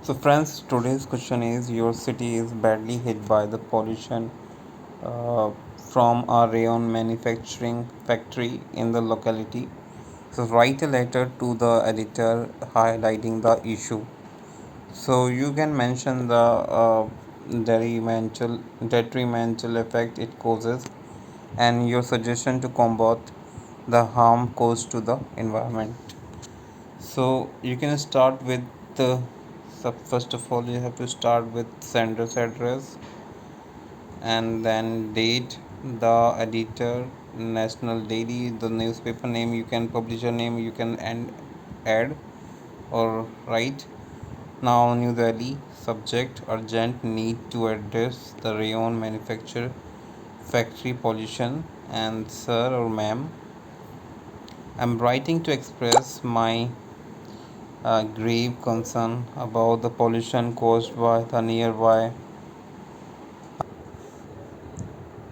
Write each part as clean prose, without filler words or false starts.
So, friends, today's question is: your city is badly hit by the pollution uh, from a rayon manufacturing factory in the locality. So, write a letter to the editor highlighting the issue. So, you can mention the detrimental effect it causes and your suggestion to combat the harm caused to the environment. So you can start with the first of all you have to start with sender's address and then date, the editor, national daily, the newspaper name, you can publisher name, you can add or write. Now New Delhi, subject urgent, need to address the rayon manufacture factory pollution. And sir or ma'am, I'm writing to express my grave concern about the pollution caused by the nearby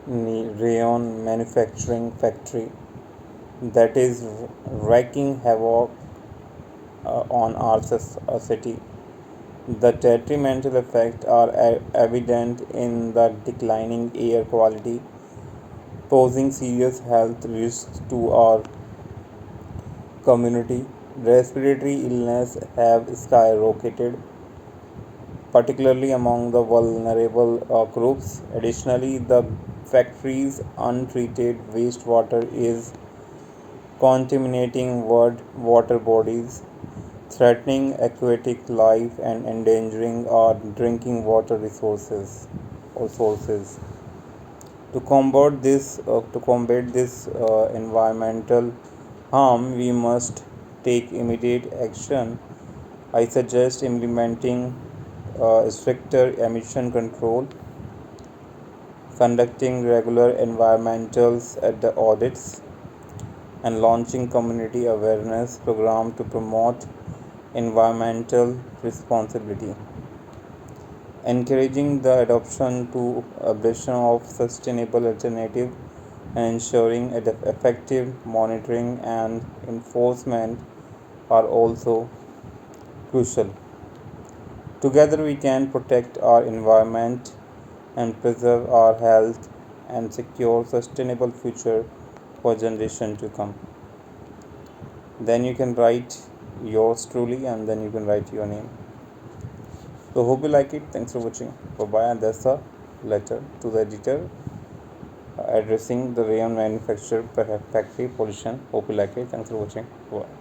rayon manufacturing factory that is wreaking havoc on our city. The detrimental effects are evident in the declining air quality, posing serious health risks to our community. Respiratory illness have skyrocketed, particularly among the vulnerable groups. Additionally, the factory's untreated wastewater is contaminating water bodies, threatening aquatic life and endangering our drinking water resources or sources. To combat this environmental harm, we must take immediate action. I suggest implementing stricter emission control, conducting regular environmental audits, and launching community awareness programs to promote environmental responsibility, encouraging the adoption of sustainable alternatives, and ensuring effective monitoring and enforcement are also crucial. Together, we can protect our environment and preserve our health and secure sustainable future for generation to come. Then you can write yours truly and then you can write your name. So hope you like it. Thanks for watching. Bye bye. And that's the letter to the editor addressing the rayon manufacturer factory pollution. Hope you like it. Thanks for watching. Bye.